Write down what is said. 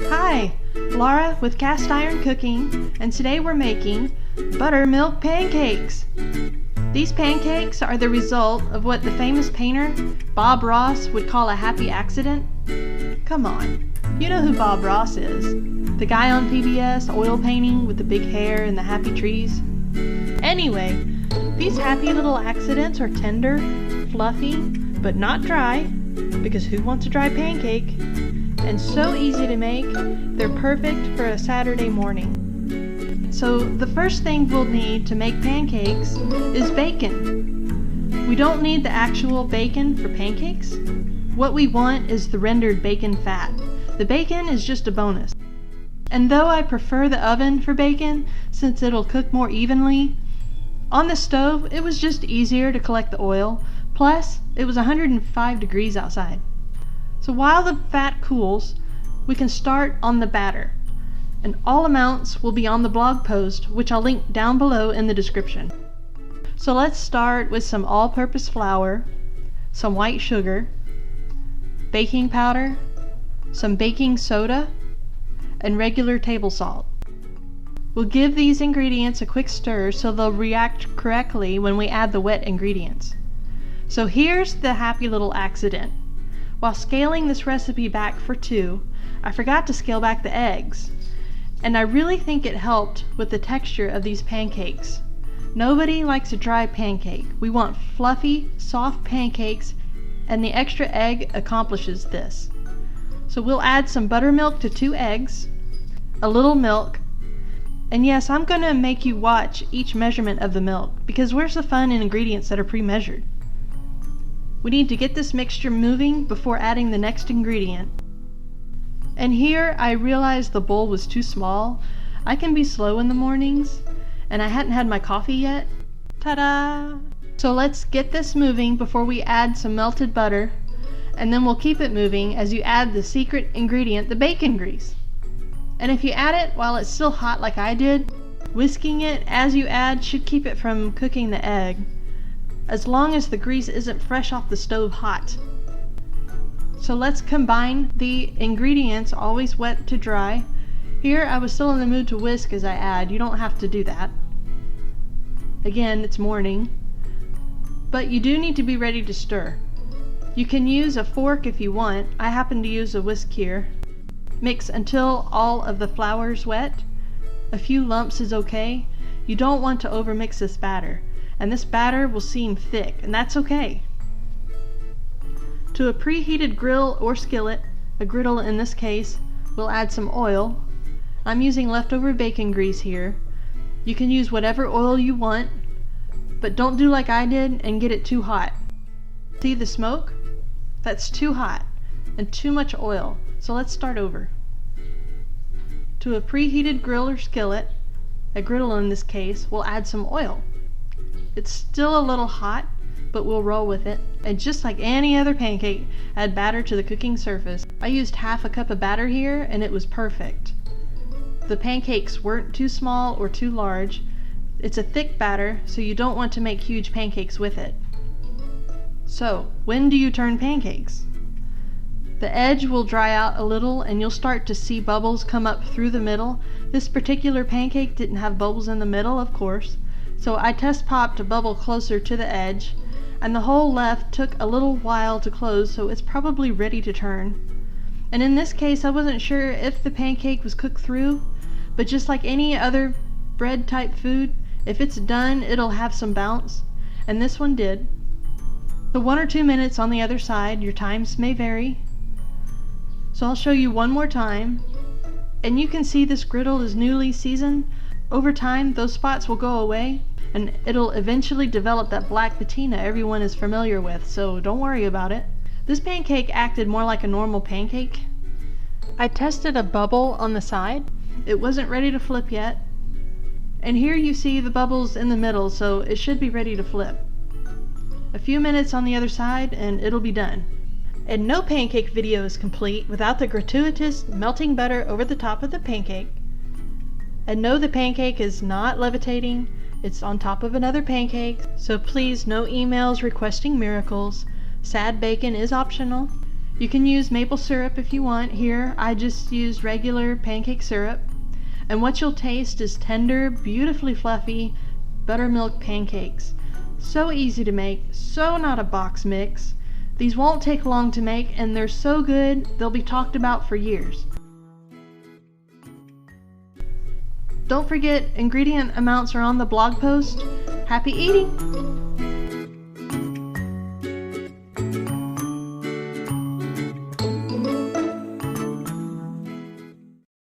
Hi, Laura with Cast Iron Cooking, and today we're making Buttermilk Pancakes. These pancakes are the result of what the famous painter Bob Ross would call a happy accident. Come on, you know who Bob Ross is. The guy on PBS oil painting with the big hair and the happy trees. Anyway, these happy little accidents are tender, fluffy, but not dry, because who wants a dry pancake? And so easy to make, they're perfect for a Saturday morning. So the first thing we'll need to make pancakes is bacon. We don't need the actual bacon for pancakes. What we want is the rendered bacon fat. The bacon is just a bonus. And though I prefer the oven for bacon, since it'll cook more evenly, on the stove it was just easier to collect the oil, plus it was 105 degrees outside. So while the fat cools, we can start on the batter. And all amounts will be on the blog post, which I'll link down below in the description. So let's start with some all-purpose flour, some white sugar, baking powder, some baking soda, and regular table salt. We'll give these ingredients a quick stir so they'll react correctly when we add the wet ingredients. So here's the happy little accident. While scaling this recipe back for 2, I forgot to scale back the eggs. And I really think it helped with the texture of these pancakes. Nobody likes a dry pancake. We want fluffy, soft pancakes, and the extra egg accomplishes this. So we'll add some buttermilk to 2 eggs, a little milk, and yes, I'm going to make you watch each measurement of the milk, because where's the fun in ingredients that are pre-measured? We need to get this mixture moving before adding the next ingredient. And here I realized the bowl was too small. I can be slow in the mornings, and I hadn't had my coffee yet. Ta-da! So let's get this moving before we add some melted butter, and then we'll keep it moving as you add the secret ingredient, the bacon grease. And if you add it while it's still hot like I did, whisking it as you add should keep it from cooking the egg, as long as the grease isn't fresh off the stove hot. So let's combine the ingredients, always wet to dry. Here I was still in the mood to whisk as I add. You don't have to do that. Again, it's morning. But you do need to be ready to stir. You can use a fork if you want. I happen to use a whisk here. Mix until all of the flour is wet. A few lumps is okay. You don't want to overmix this batter, and this batter will seem thick, and that's okay. To a preheated grill or skillet, a griddle in this case, we'll add some oil. I'm using leftover bacon grease here. You can use whatever oil you want, but don't do like I did and get it too hot. See the smoke? That's too hot and too much oil, so let's start over. To a preheated grill or skillet, a griddle in this case, we'll add some oil. It's still a little hot, but we'll roll with it. And just like any other pancake, add batter to the cooking surface. I used half a cup of batter here, and it was perfect. The pancakes weren't too small or too large. It's a thick batter, so you don't want to make huge pancakes with it. So, when do you turn pancakes? The edge will dry out a little, and you'll start to see bubbles come up through the middle. This particular pancake didn't have bubbles in the middle, of course. So I test popped a bubble closer to the edge, and the hole left took a little while to close, so it's probably ready to turn. And in this case, I wasn't sure if the pancake was cooked through, but just like any other bread type food, if it's done, it'll have some bounce, and this one did. So 1 or 2 minutes on the other side. Your times may vary. So I'll show you one more time, and you can see this griddle is newly seasoned. Over time, those spots will go away, and it'll eventually develop that black patina everyone is familiar with, so don't worry about it. This pancake acted more like a normal pancake. I tested a bubble on the side. It wasn't ready to flip yet. And here you see the bubbles in the middle, so it should be ready to flip. A few minutes on the other side, and it'll be done. And no pancake video is complete without the gratuitous melting butter over the top of the pancake. And no, the pancake is not levitating. It's on top of another pancake, so please no emails requesting miracles. Sad bacon is optional. You can use maple syrup if you want. Here, I just used regular pancake syrup. And what you'll taste is tender, beautifully fluffy buttermilk pancakes. So easy to make, so not a box mix. These won't take long to make, and they're so good they'll be talked about for years. Don't forget, ingredient amounts are on the blog post. Happy eating!